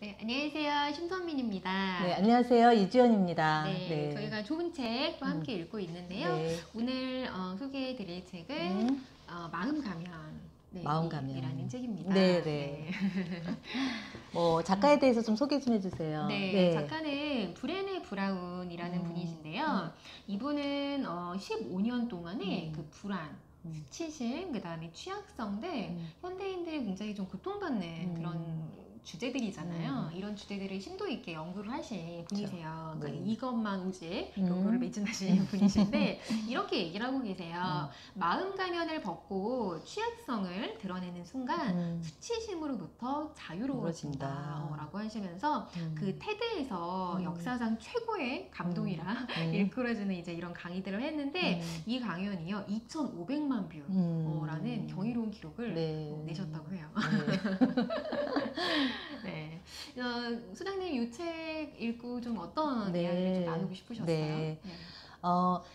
네, 안녕하세요. 심선민입니다. 네, 안녕하세요. 이주연입니다. 네, 네. 저희가 좋은 책도 함께 읽고 있는데요. 네. 오늘 소개해드릴 책은 마음 가면. 네, 마음 가면. 이라는 책입니다. 네, 네. 뭐 작가에 대해서 좀 소개 좀 해주세요. 네, 작가는 브레네 브라운이라는 분이신데요. 이분은 15년 동안에 그 불안, 수치심, 그 다음에 취약성 등 현대인들이 굉장히 좀 고통받는 그런 주제들이잖아요. 이런 주제들을 심도 있게 연구를 하신 분이세요. 그러니까 이것만 오직 연구를 매진하신 분이신데 이렇게 얘기를 하고 계세요. 마음 가면을 벗고 취약성을 드러내는 순간 수치심으로부터 자유로워진다 라고 하시면서 그 테드에서 역사상 최고의 감동이라 일컬어지는 이제 이런 강의들을 했는데 이 강연이요 2,500만 뷰라는 경이로운 기록을 내셨다고 해요. 네. 소장님 이 책 읽고 좀 어떤 이야기를 좀 나누고 싶으셨어요? 네.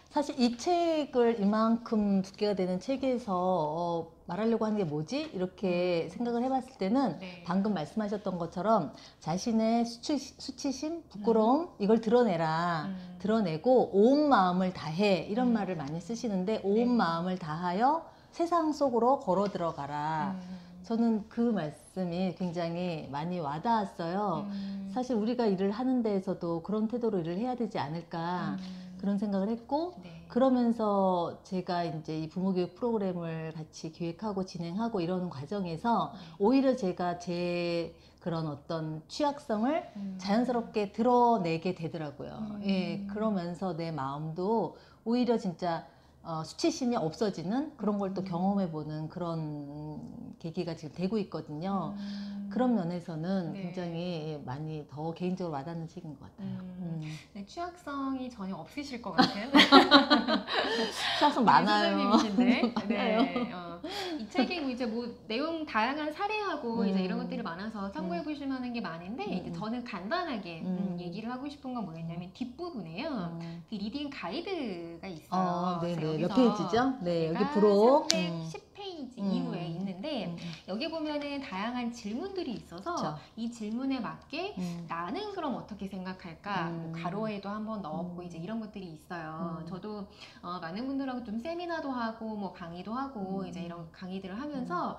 사실 이 책을 이만큼 두께가 되는 책에서 말하려고 하는 게 뭐지? 이렇게 생각을 해봤을 때는 방금 말씀하셨던 것처럼 자신의 수치심, 부끄러움 이걸 드러내라. 드러내고 온 마음을 다해 이런 말을 많이 쓰시는데 온 마음을 다하여 세상 속으로 걸어 들어가라. 저는 그 말씀이 굉장히 많이 와닿았어요. 사실 우리가 일을 하는 데에서도 그런 태도로 일을 해야 되지 않을까 그런 생각을 했고 그러면서 제가 이제 이 부모교육 프로그램을 같이 기획하고 진행하고 이러는 과정에서 오히려 제가 제 그런 어떤 취약성을 자연스럽게 드러내게 되더라고요. 예, 그러면서 내 마음도 오히려 진짜 수치심이 없어지는 그런 걸 또 경험해보는 그런 계기가 지금 되고 있거든요. 그런 면에서는 굉장히 많이 더 개인적으로 와닿는 책인 것 같아요. 네, 취약성이 전혀 없으실 것 같은 취약성 많아요. 소장님이신데 네, 이 책이 이제 뭐 내용 다양한 사례하고 이제 이런 것들이 많아서 참고해 보실 만한 게 많은데 이제 저는 간단하게 얘기를 하고 싶은 건 뭐였냐면 뒷부분에요. 그 리딩 가이드가 있어요. 네네. 몇 페이지죠? 네, 여기 부록 310페이지 이후에 있는데 여기 보면은 다양한 질문들이 있어서 이 질문에 맞게 나는 그럼 어떻게 생각할까? 뭐 가로에도 한번 넣었고 이제 이런 것들이 있어요. 저도 많은 분들하고 좀 세미나도 하고 뭐 강의도 하고 이제 이런 강의들을 하면서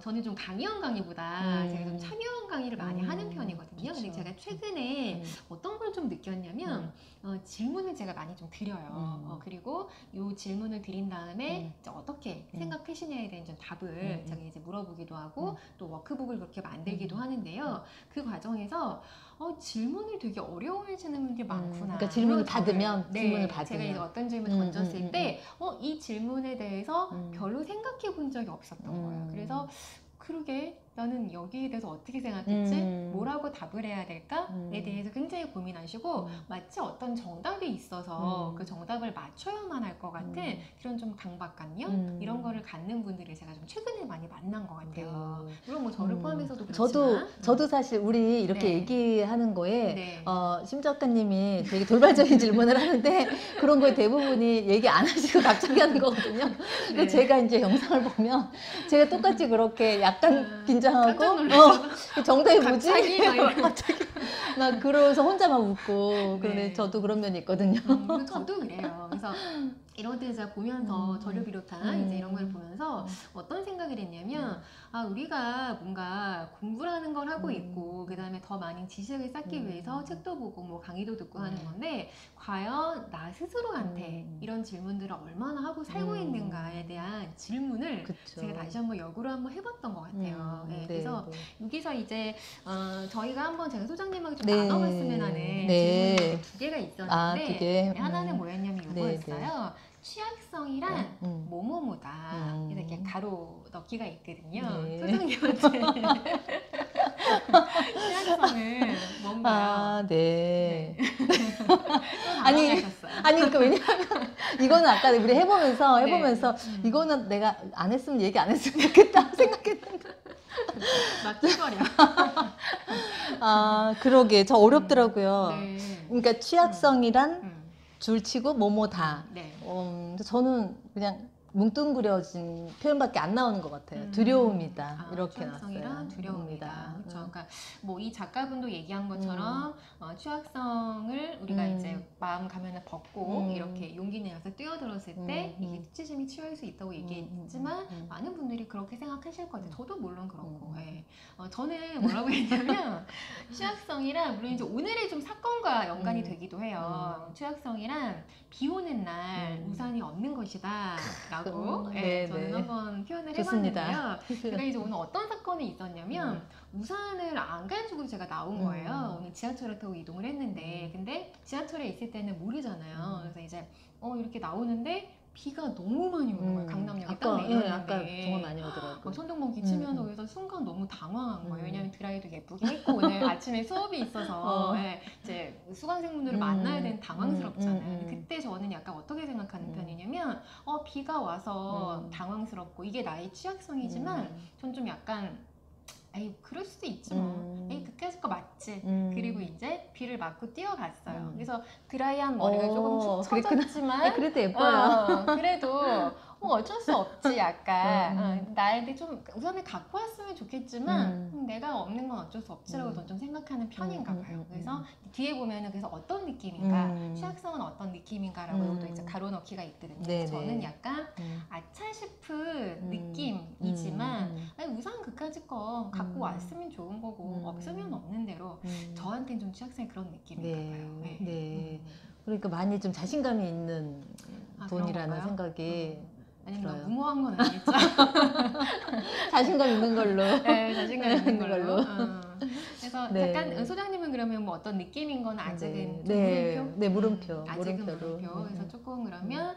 저는 좀 강의보다 제가 좀 참여형 강의를 많이 하는 편이거든요. 근데 제가 최근에 어떤 걸 좀 느꼈냐면 질문을 제가 많이 좀 드려요. 그리고 이 질문을 드린 다음에 이제 어떻게 생각하시냐에 대한 좀 답을 제가 이제 물어보기도 하고 또 워크북을 그렇게 만들기도 하는데요. 그 과정에서 질문을 되게 어려워하시는 분들이 많구나. 그러니까 질문을 받으면, 질문을 제가 받으면. 이제 어떤 질문을 던졌을 때, 이 질문에 대해서 별로 생각해 본 적이 없었던 거예요. 그래서 그러게 나는 여기에 대해서 어떻게 생각했지? 뭐라고 답을 해야 될까?에 대해서 굉장히 고민하시고 마치 어떤 정답이 있어서 그 정답을 맞춰야만 할 것 같은 그런 좀 강박관념 이런 거를 갖는 분들을 제가 좀 최근에 많이 만난 것 같아요. 물론 뭐 저를 포함해서도 그렇지만 저도 사실 우리 이렇게 얘기하는 거에 심 작가님이 되게 돌발적인 질문을 하는데 그런 거에 대부분이 얘기 안 하시고 갑자기 하는 거거든요. 근데 제가 이제 영상을 보면 제가 똑같이 그렇게 약간 긴장하고 정답이 뭐지? 갑자기 막 그러면서 혼자만 웃고 그런데 저도 그런 면이 있거든요. 저도 그래요. 그래서 이런 것들을 제가 보면서 저를 비롯한 이제 이런 걸 보면서 어떤 생각을 했냐면 우리가 뭔가 공부라는 걸 하고 있고 그 다음에 더 많은 지식을 쌓기 위해서 책도 보고 뭐 강의도 듣고 하는 건데 과연 나 스스로한테 이런 질문들을 얼마나 하고 살고 있는가에 대한 질문을 제가 다시 한번 역으로 한번 해봤던 것 같아요. 그래서 여기서 이제 저희가 한번 제가 소장님하고 좀 나눠봤으면 하는 질문이 두 개가 있었는데 하나는 뭐였냐면 이거였어요. 취약성이란 뭐뭐뭐다. 그래서 이렇게 가로 넣기가 있거든요. 소장님한테 취약성은 뭔가요? 아니 그러니까 왜냐면 이거는 아까 우리 해보면서 이거는 내가 안 했으면 얘기 안 했으면 좋겠다 생각했는데 막 찌거려. 그러게 저 어렵더라고요. 그러니까 취약성이란 줄치고 뭐뭐다. 저는 그냥 뭉뚱그려진 표현밖에 안 나오는 것 같아요. 두려움이다. 이렇게 취약성이랑 나왔어요. 두려움이다. 그렇죠. 그러니까 뭐 이 작가분도 얘기한 것처럼 취약성을 우리가 이제 마음 가면을 벗고 이렇게 용기 내어서 뛰어들었을 때 이게 수치심이 치유할 수 있다고 얘기했지만 많은 분들이 그렇게 생각하실 것 같아요. 저도 물론 그렇고. 예. 저는 뭐라고 했냐면 취약성이랑 물론 이제 오늘의 좀 사건과 연관이 되기도 해요. 취약성이랑 비 오는 날 우산이 없는 것이다 라고 네, 저는 네. 한번 표현을 좋습니다. 해봤는데요. 제가 이제 오늘 어떤 사건이 있었냐면 우산을 안 가지고 제가 나온 거예요. 오늘 지하철을 타고 이동을 했는데 근데 지하철에 있을 때는 모르잖아요. 그래서 이제 이렇게 나오는데 비가 너무 많이 오는 거예요. 강남역에 딱 내렸는데 아까 정말 많이 오더라고요. 천둥번개 치면서 그래서 순간 너무 당황한 거예요. 왜냐하면 드라이도 예쁘게 했고 오늘 아침에 수업이 있어서 이제 수강생분들을 만나야 되는 당황스럽잖아요. 근데 그때 저는 약간 어떻게 생각하는 편이냐면 비가 와서 당황스럽고 이게 나의 취약성이지만 전 좀 약간 에이 그럴 수도 있지 뭐. 에이 그까짓 거 맞지. 그리고 이제 비를 맞고 뛰어갔어요. 그래서 드라이한 머리가 조금 축 처졌지만 그래도 예뻐요. 그래도 뭐 어쩔 수 없지 약간 나한테 좀 우선은 갖고 왔으면 좋겠지만 내가 없는 건 어쩔 수 없지라고 저는 좀 생각하는 편인가 봐요. 그래서 뒤에 보면은 그래서 어떤 느낌인가 취약성은 어떤 느낌인가라고 이것도 이제 가로넣기가 있거든요. 네네. 저는 약간 아차 싶은 느낌이지만 아니, 우선 그까짓 거 갖고 왔으면 좋은 거고 없으면 없는 대로 저한테는 좀 취약성이 그런 느낌인가 봐요. 네. 네. 그러니까 많이 좀 자신감이 있는 분이라는 생각이 아니면 들어요. 무모한 건 아니겠죠? 자신감 있는 걸로. 네, 자신감 있는 걸로. 그래서 약간 소장님은 그러면 뭐 어떤 느낌인 건 아직은 좀 물음표? 네, 물음표. 아직은 물음표. 그래서 조금 그러면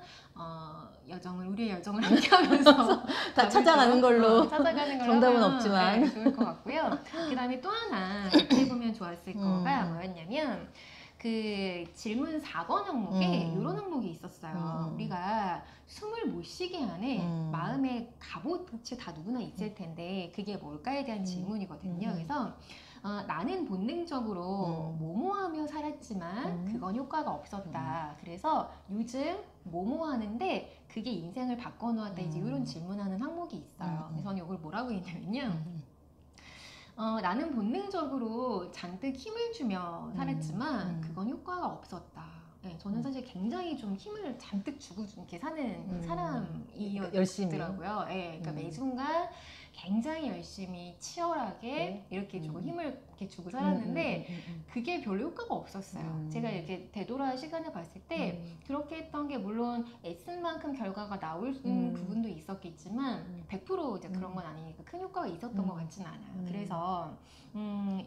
우리의 여정을 함께하면서 다 찾아가는 걸로. 찾아가는 걸로 정답은 하면, 없지만. 네, 좋을 것 같고요. 그다음에 또 하나 해보면 좋았을 거가 뭐였냐면 그 질문 4번 항목에 이런 항목이 있었어요. 우리가 숨을 못 쉬게 하는 마음의 갑옷이 다 누구나 있을 텐데 그게 뭘까에 대한 질문이거든요. 그래서 나는 본능적으로 뭐뭐하며 살았지만 그건 효과가 없었다. 그래서 요즘 뭐뭐 하는데 그게 인생을 바꿔놓았다. 이제 이런 질문하는 항목이 있어요. 그래서 저는 이걸 뭐라고 했냐면요. 나는 본능적으로 잔뜩 힘을 주며 살았지만 그건 효과가 없었다. 네, 저는 사실 굉장히 좀 힘을 잔뜩 주고 이렇게 사는 사람이었더라고요. 네, 그러니까 매 순간 굉장히 열심히 치열하게 이렇게 주고 힘을 이렇게 주고 살았는데 그게 별로 효과가 없었어요. 제가 이렇게 되돌아 시간을 봤을 때 그렇게 했던 게 물론 애쓴 만큼 결과가 나올 부분도 있었겠지만 100% 이제 그런 건 아니니까 큰 효과가 있었던 것 같지는 않아요. 그래서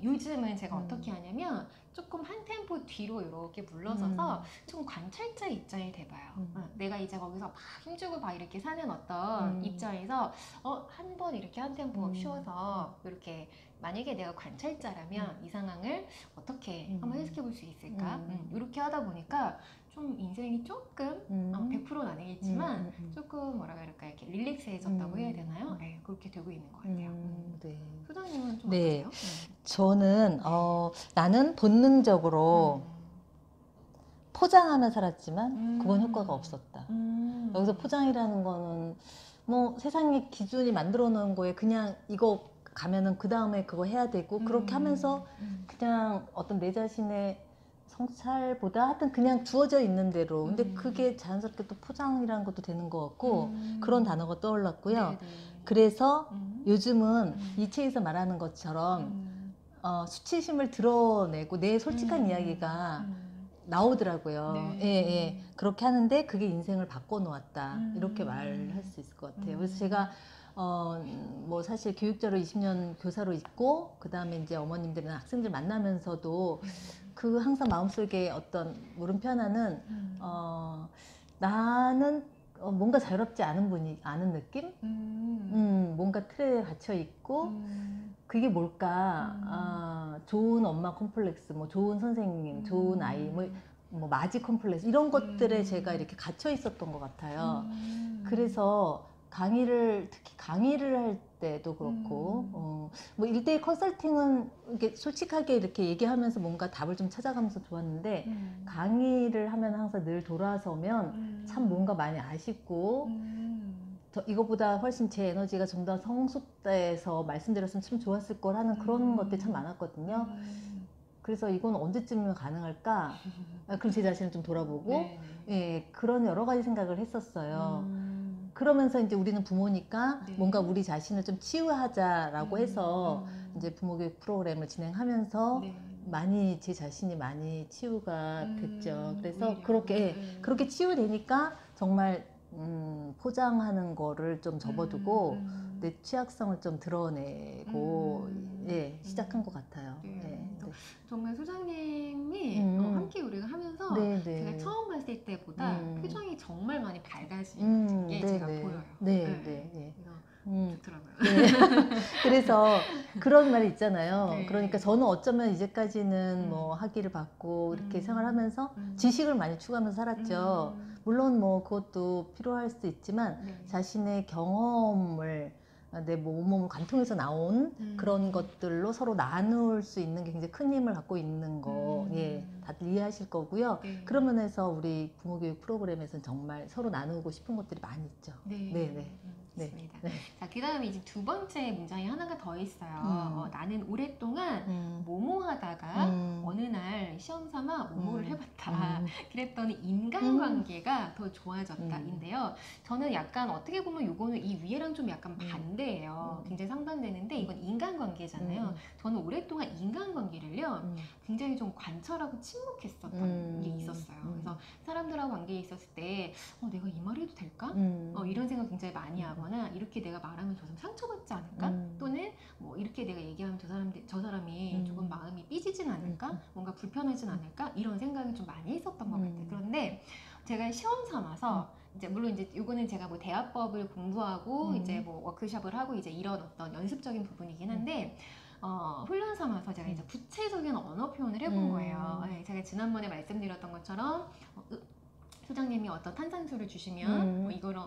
요즘은 제가 어떻게 하냐면 조금 한 템포 뒤로 이렇게 물러서서 좀 관찰자 입장이 돼봐요. 내가 이제 거기서 막 힘주고 막 이렇게 사는 어떤 입장에서 한 번 이렇게 한 템포 쉬어서 이렇게 만약에 내가 관찰자라면 이 상황을 어떻게 한번 해석해 볼 수 있을까? 이렇게 하다 보니까 좀 인생이 조금 100%는 아니겠지만 조금 뭐라 그럴까 이렇게 릴렉스해졌다고 해야 되나요? 네, 그렇게 되고 있는 것 같아요. 네. 소장님은 좀 네. 어떠세요? 저는 나는 본능적으로 포장하며 살았지만 그건 효과가 없었다. 여기서 포장이라는 거는 뭐 세상의 기준이 만들어 놓은 거에 그냥 이거 가면은 그 다음에 그거 해야 되고 그렇게 하면서 그냥 어떤 내 자신의 성찰보다 하여튼 그냥 주어져 있는 대로 근데 그게 자연스럽게 또 포장이라는 것도 되는 것 같고 그런 단어가 떠올랐고요. 네네. 그래서 요즘은 이 책에서 말하는 것처럼 수치심을 드러내고 내 솔직한 이야기가 나오더라고요. 네. 예. 그렇게 하는데 그게 인생을 바꿔놓았다. 이렇게 말할 수 있을 것 같아요. 그래서 제가 뭐 사실 교육자로 20년 교사로 있고 그 다음에 이제 어머님들이나 학생들 만나면서도 그 항상 마음속에 어떤 물음표 하나는 나는 뭔가 자유롭지 않은 느낌? 뭔가 틀에 갇혀 있고 그게 뭘까? 좋은 엄마 콤플렉스, 뭐 좋은 선생님, 좋은 아이, 뭐 마지 콤플렉스 이런 것들에 제가 이렇게 갇혀 있었던 것 같아요. 그래서 특히 강의를 할 때도 그렇고, 뭐 1대1 컨설팅은 이렇게 솔직하게 이렇게 얘기하면서 뭔가 답을 좀 찾아가면서 좋았는데, 강의를 하면 항상 늘 돌아서면 참 뭔가 많이 아쉽고, 이거보다 훨씬 제 에너지가 좀 더 성숙돼서 말씀드렸으면 참 좋았을 걸 하는 그런 것들이 참 많았거든요. 그래서 이건 언제쯤이면 가능할까? 그럼 제 자신을 좀 돌아보고, 네. 예, 그런 여러 가지 생각을 했었어요. 그러면서 이제 우리는 부모니까 네. 뭔가 우리 자신을 좀 치유하자라고 해서 이제 부모교육 프로그램을 진행하면서 네. 많이 제 자신이 많이 치유가 됐죠. 그래서 오히려. 그렇게 치유되니까 정말 포장하는 거를 좀 접어두고 내 취약성을 좀 드러내고 예, 시작한 것 같아요. 네. 네. 정말 소장님이 함께 우리가 하면서 네, 제가 네. 처음 봤을 때보다 표정이 정말 많이 밝아진 게 제가 보여요. 네. 그래서 좋더라고요. 네. 그래서 그런 말이 있잖아요. 네. 그러니까 저는 어쩌면 이제까지는 뭐 학위를 받고 이렇게 생활하면서 지식을 많이 추구하면서 살았죠. 물론 뭐 그것도 필요할 수도 있지만 네. 자신의 경험을 내 몸을 관통해서 나온 그런 것들로 서로 나눌 수 있는 게 굉장히 큰 힘을 갖고 있는 거, 예, 다들 이해하실 거고요. 네. 그런 면에서 우리 부모교육 프로그램에서는 정말 서로 나누고 싶은 것들이 많이 있죠. 네. 맞습니다. 자, 그 다음에 이제 두 번째 문장이 하나가 더 있어요. 나는 오랫동안 뭐뭐 하다가 어느 날 시험 삼아 뭐뭐를 해봤다. 그랬더니 인간관계가 더 좋아졌다. 인데요. 저는 약간 어떻게 보면 요거는 이 위에랑 좀 약간 반대예요. 굉장히 상반되는데 이건 인간관계잖아요. 저는 오랫동안 인간관계를요. 굉장히 좀 관찰하고 침묵했었던 게 있었어요. 그래서 사람들하고 관계에 있었을 때 내가 이 말 해도 될까? 이런 생각 굉장히 많이 하거나 이렇게 내가 말하면 저 사람 상처받지 않을까? 또는 뭐 이렇게 내가 얘기하면 저 사람이 조금 마음이 삐지진 않을까? 뭔가 불편하진 않을까? 이런 생각을 좀 많이 했었던 것 같아요. 그런데 제가 시험 삼아서 이제 물론 이제 요거는 제가 뭐 대화법을 공부하고 이제 뭐 워크숍을 하고 이제 이런 어떤 연습적인 부분이긴 한데 훈련 삼아서 제가 이제 구체적인 언어 표현을 해본 거예요. 네, 제가 지난번에 말씀드렸던 것처럼 소장님이 어떤 탄산수를 주시면 이거를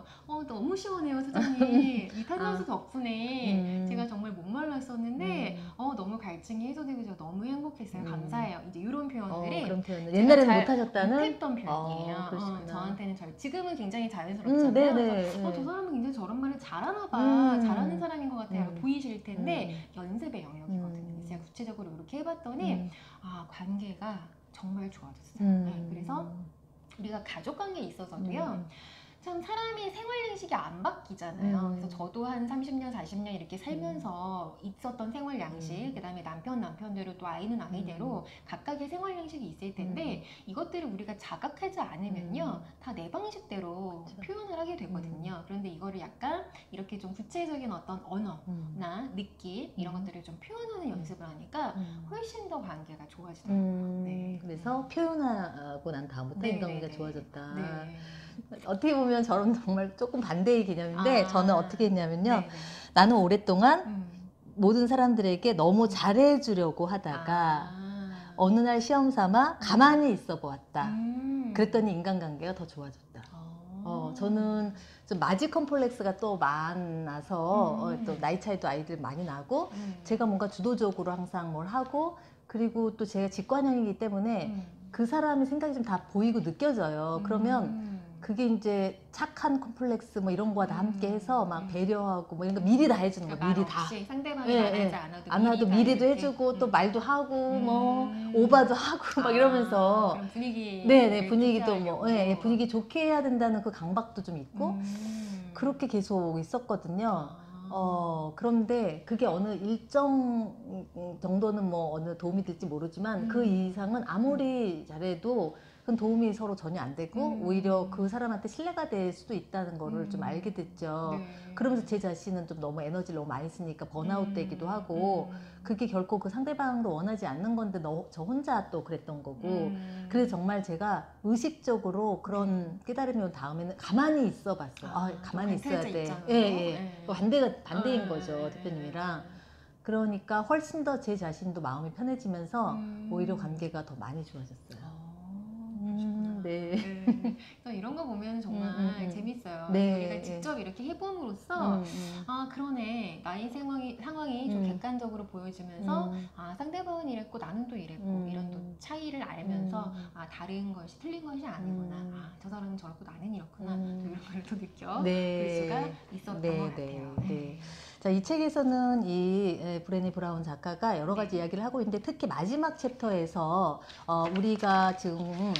너무 시원해요 소장님 이 탄산수 덕분에 제가 정말 목말랐었는데 너무 갈증이 해소되고 제가 너무 행복했어요. 감사해요. 이제 이런 표현들이 그런 표현을 옛날에는 못하셨다는? 못했던 표현이에요. 그러시구나. 저한테는 지금은 굉장히 자연스럽잖아요. 그래서 저 사람은 굉장히 저런 말을 잘하나 봐. 잘하는 사람인 것 같아요. 보이실 텐데 연습의 영역이거든요. 제가 구체적으로 이렇게 해봤더니 관계가 정말 좋아졌어요. 네, 그래서 우리가 가족 관계에 있어서도요. 참 사람이 생활 양식이 안 바뀌잖아요. 그래서 저도 한 30년, 40년 이렇게 살면서 있었던 생활 양식, 그 다음에 남편대로 또 아이는 아이대로 각각의 생활 양식이 있을 텐데 이것들을 우리가 자각하지 않으면요. 다 내 방식대로 표현을 하게 되거든요. 그런데 이거를 약간 이렇게 좀 구체적인 어떤 언어나 느낌 이런 것들을 좀 표현하는 연습을 하니까 훨씬 더 관계가 좋아지더라고요. 네. 그래서 표현하고 난 다음부터 인간관계가 좋아졌다. 네. 어떻게 보면 저런 정말 조금 반대의 개념인데 저는 어떻게 했냐면요. 네네. 나는 오랫동안 모든 사람들에게 너무 잘해주려고 하다가 어느 날 시험 삼아 가만히 있어 보았다. 그랬더니 인간관계가 더 좋아졌다. 저는 좀 마지 컴플렉스가 또 많아서 또 나이 차이도 아이들 많이 나고 제가 뭔가 주도적으로 항상 뭘 하고 그리고 또 제가 직관형이기 때문에 그 사람의 생각이 좀 다 보이고 느껴져요. 그러면 그게 이제 착한 컴플렉스 뭐 이런 거와 다 함께 해서 막 배려하고 뭐 이런 거 미리 다 해주는 거예요. 미리 다. 상대방이 말하지 안 하도 미리도 해주고 또 말도 하고 뭐 오바도 하고 막 이러면서 그럼 분위기 분위기도 뭐 분위기 좋게 해야 된다는 그 강박도 좀 있고 그렇게 계속 있었거든요. 그런데 그게 어느 일정 정도는 뭐 어느 도움이 될지 모르지만 그 이상은 아무리 잘해도 그건 도움이 서로 전혀 안 되고 오히려 그 사람한테 신뢰가 될 수도 있다는 거를 좀 알게 됐죠. 그러면서 제 자신은 좀 너무 에너지를 너무 많이 쓰니까 번아웃 되기도 하고 그게 결코 그 상대방도 원하지 않는 건데 저 혼자 또 그랬던 거고 그래서 정말 제가 의식적으로 그런 깨달음이 온 다음에는 가만히 있어 봤어요. 가만히 있어야 돼. 반대인 거죠, 대표님이랑. 그러니까 훨씬 더 제 자신도 마음이 편해지면서 오히려 관계가 더 많이 좋아졌어요. 네. 네. 그래서 이런 거 보면 정말 재밌어요. 네. 우리가 직접 이렇게 해봄으로써 아 그러네 나의 상황이 좀 객관적으로 보여지면서 아 상대방은 이랬고 나는 또 이랬고 이런 또 차이를 알면서 아 다른 것이 틀린 것이 아니구나. 아 저 사람은 저렇고 나는 이렇구나. 또 이런 걸 또 느껴 볼 수가 있었던 것 같아요. 네. 자, 이 책에서는 이 브레네 브라운 작가가 여러 가지 이야기를 하고 있는데 특히 마지막 챕터에서 우리가 지금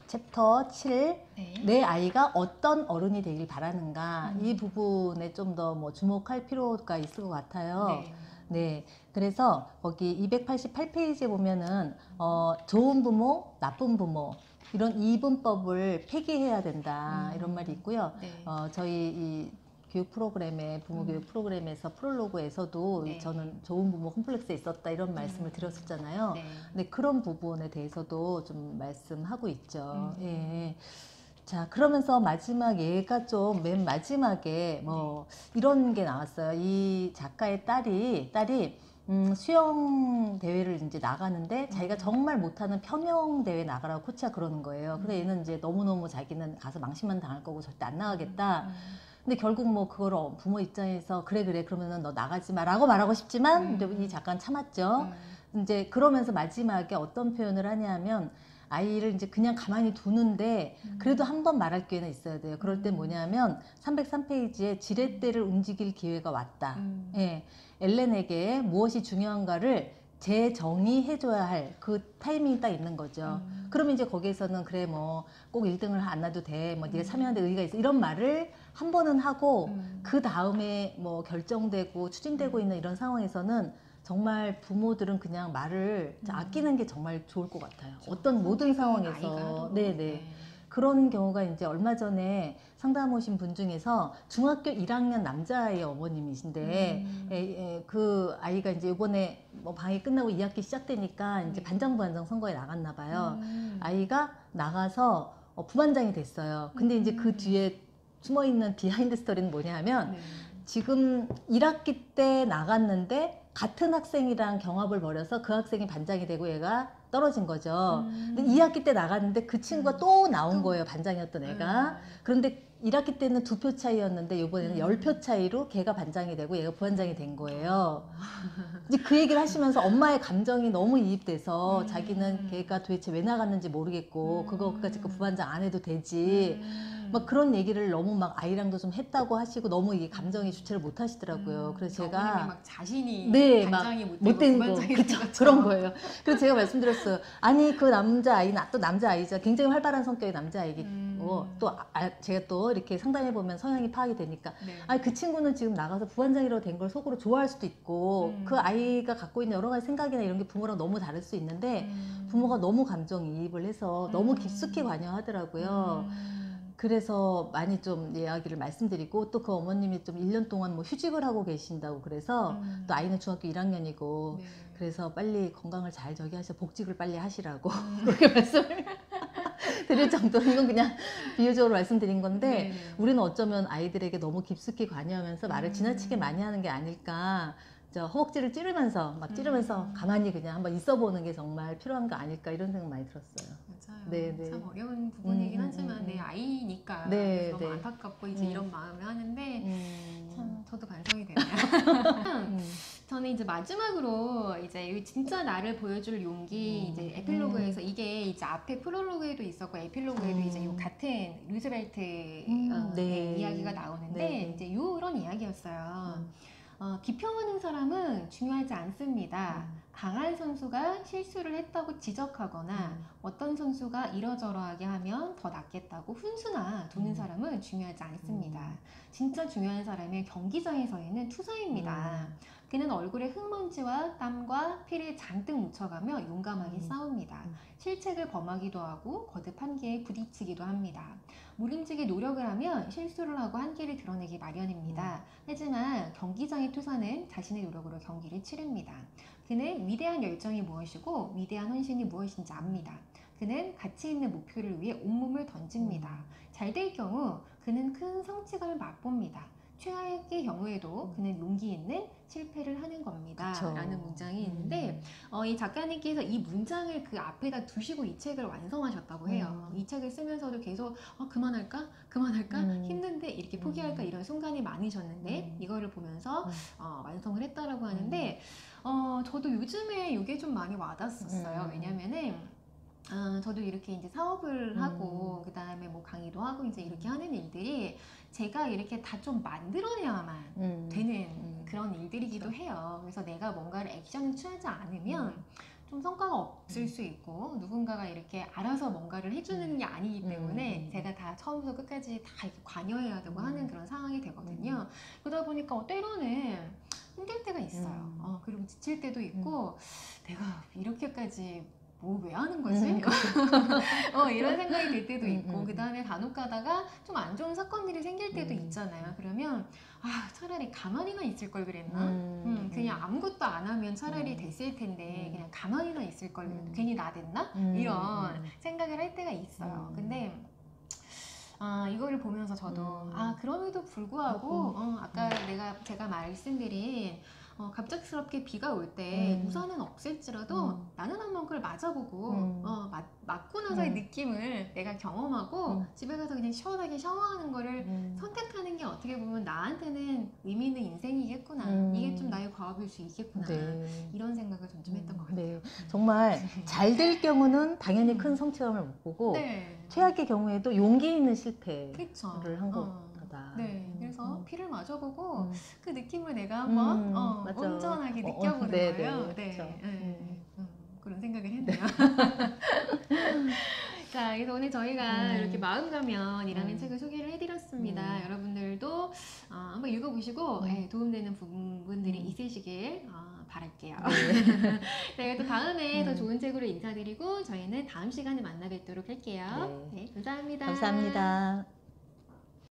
챕터 7, 내 아이가 어떤 어른이 되길 바라는가 이 부분에 좀 더 뭐 주목할 필요가 있을 것 같아요. 네. 그래서 거기 288페이지에 보면은 좋은 부모, 나쁜 부모 이런 이분법을 폐기해야 된다 이런 말이 있고요. 저희 이 교육 프로그램에 부모 교육 프로그램에서 프롤로그에서도 저는 좋은 부모 콤플렉스에 있었다 이런 말씀을 드렸었잖아요. 근데 그런 부분에 대해서도 좀 말씀하고 있죠. 예. 자, 그러면서 마지막 얘가 좀 맨 마지막에 뭐 이런 게 나왔어요. 이 작가의 딸이 수영 대회를 이제 나가는데 자기가 정말 못하는 평영 대회 나가라고 코치가 그러는 거예요. 근데 얘는 이제 너무너무 자기는 가서 망신만 당할 거고 절대 안 나가겠다. 근데 결국 뭐 그걸 부모 입장에서 그래 그러면은 너 나가지 마라고 말하고 싶지만 근데 이 작가는 참았죠. 이제 그러면서 마지막에 어떤 표현을 하냐면 아이를 이제 그냥 가만히 두는데 그래도 한 번 말할 기회는 있어야 돼요. 그럴 때 뭐냐면 303페이지에 지렛대를 움직일 기회가 왔다. 예. 엘렌에게 무엇이 중요한가를 재정의해줘야 할 그 타이밍이 딱 있는 거죠. 그러면 이제 거기에서는 그래 뭐 꼭 1등을 안 놔도 돼. 뭐 네가 참여하는데 의의가 있어. 이런 말을 한 번은 하고 그 다음에 뭐 결정되고 추진되고 있는 이런 상황에서는 정말 부모들은 그냥 말을 아끼는 게 정말 좋을 것 같아요. 어떤 모든 상황에서. 네네. 그런 경우가 이제 얼마 전에 상담 오신 분 중에서 중학교 1학년 남자아이의 어머님이신데 그 아이가 이제 이번에 뭐 방학이 끝나고 2학기 시작되니까 이제 반장부반장 선거에 나갔나 봐요. 아이가 나가서 부반장이 됐어요. 근데 이제 그 뒤에 숨어있는 비하인드 스토리는 뭐냐 하면 지금 1학기 때 나갔는데 같은 학생이랑 경합을 벌여서 그 학생이 반장이 되고 얘가 떨어진 거죠. 근데 2학기 때 나갔는데 그 친구가 또 나온 거예요. 반장이었던 애가. 그런데 1학기 때는 2표 차이였는데 이번에는 10표 차이로 걔가 반장이 되고 얘가 부반장이 된 거예요. 이제 그 얘기를 하시면서 엄마의 감정이 너무 이입돼서 자기는 걔가 도대체 왜 나갔는지 모르겠고 그거까지 그 부반장 안 해도 되지. 막 그런 얘기를 너무 막 아이랑도 좀 했다고 하시고 너무 이게 감정이 주체를 못 하시더라고요. 그래서 제가 막 자신이 네, 반장이 못된 거 그쵸 그런 거예요. 그래서 제가 말씀드렸어요. 아니 그 남자 아이는 또 남자 아이죠. 굉장히 활발한 성격의 남자 아이고 또 제가 또 이렇게 상담해 보면 성향이 파악이 되니까 아니 그 친구는 지금 나가서 부반장이라고 된 걸 속으로 좋아할 수도 있고 그 아이가 갖고 있는 여러 가지 생각이나 이런 게 부모랑 너무 다를 수 있는데 부모가 너무 감정이입을 해서 너무 깊숙이 관여하더라고요. 그래서 많이 좀 이야기를 말씀드리고 또 그 어머님이 좀 1년 동안 뭐 휴직을 하고 계신다고 그래서 또 아이는 중학교 1학년이고 그래서 빨리 건강을 잘 하셔 복직을 빨리 하시라고 그렇게 말씀을 드릴 정도로 이건 그냥 비유적으로 말씀드린 건데 우리는 어쩌면 아이들에게 너무 깊숙이 관여하면서 말을 지나치게 많이 하는 게 아닐까 허벅지를 찌르면서 가만히 그냥 한번 있어 보는 게 정말 필요한 거 아닐까 이런 생각 많이 들었어요. 맞아요. 참 어려운 부분이긴 하지만 내 아이니까 너무 안타깝고 이제 이런 마음을 하는데 참 저도 반성이 되네요. 저는 이제 마지막으로 이제 진짜 나를 보여줄 용기 이제 에필로그에서 이게 이제 앞에 프롤로그에도 있었고 에필로그에도 이제 요 같은 루즈벨트의 이야기가 나오는데 이제 요런 이야기였어요. 비평하는 사람은 중요하지 않습니다. 강한 선수가 실수를 했다고 지적하거나 어떤 선수가 이러저러하게 하면 더 낫겠다고 훈수나 두는 사람은 중요하지 않습니다. 진짜 중요한 사람은 경기장에서 있는 투수입니다. 그는 얼굴에 흙먼지와 땀과 피를 잔뜩 묻혀가며 용감하게 싸웁니다. 실책을 범하기도 하고 거듭 한계에 부딪히기도 합니다. 무림지게 노력을 하면 실수를 하고 한계를 드러내기 마련입니다. 하지만 경기장의 투수는 자신의 노력으로 경기를 치릅니다. 그는 위대한 열정이 무엇이고 위대한 헌신이 무엇인지 압니다. 그는 가치 있는 목표를 위해 온몸을 던집니다. 잘 될 경우 그는 큰 성취감을 맛봅니다. 최악의 경우에도 그는 용기 있는 실패를 하는 겁니다. 그쵸. 라는 문장이 있는데 이 작가님께서 이 문장을 그 앞에다 두시고 이 책을 완성하셨다고 해요. 이 책을 쓰면서도 계속 그만할까? 힘든데 이렇게 포기할까? 이런 순간이 많으셨는데 이거를 보면서 완성을 했다라고 하는데 저도 요즘에 이게 좀 많이 와닿았었어요. 왜냐면은 저도 이렇게 이제 사업을 하고 그 다음에 뭐 강의도 하고 이제 이렇게 하는 일들이 제가 이렇게 다 좀 만들어내야만 되는 그런 일들이기도 해요. 그래서 내가 뭔가를 액션을 취하지 않으면 좀 성과가 없을 수 있고 누군가가 이렇게 알아서 뭔가를 해주는 게 아니기 때문에 제가 다 처음부터 끝까지 다 이렇게 관여해야 되고 하는 그런 상황이 되거든요. 그러다 보니까 때로는 힘들 때가 있어요. 그리고 지칠 때도 있고 내가 이렇게까지 뭐 왜 하는 거지? 이런 생각이 들 때도 있고 그 다음에 간혹 가다가 좀 안 좋은 사건들이 생길 때도 있잖아요. 그러면 차라리 가만히나 있을 걸 그랬나? 그냥 아무것도 안 하면 차라리 됐을 텐데 그냥 가만히나 있을 걸 괜히 나댔나? 이런 생각을 할 때가 있어요. 근데 이거를 보면서 저도 그럼에도 불구하고 아까 제가 말씀드린 갑작스럽게 비가 올 때 우산은 없을지라도 나는 한번 그걸 맞아보고 맞고 나서의 느낌을 내가 경험하고 집에 가서 그냥 시원하게 샤워하는 거를 선택하는 게 어떻게 보면 나한테는 의미 있는 인생이겠구나. 이게 좀 나의 과업일 수 있겠구나. 네. 이런 생각을 좀 했던 것 같아요. 네. 정말 잘 될 경우는 당연히 큰 성취감을 못 보고 네. 최악의 경우에도 용기 있는 실패를 그쵸. 한 거다. 네, 그래서 비를 마셔보고 그 느낌을 내가 한번 맞아. 온전하게 느껴보는 네, 거예요. 네, 그쵸. 그런 생각을 했네요. 자, 그래서 오늘 저희가 이렇게 마음가면이라는 책을 소개를 해드렸습니다. 여러분들도 한번 읽어보시고 도움되는 부분들이 있으시길 바랄게요. 네, 또 다음에 더 좋은 책으로 인사드리고 저희는 다음 시간에 만나 뵙도록 할게요. 네, 감사합니다. 감사합니다.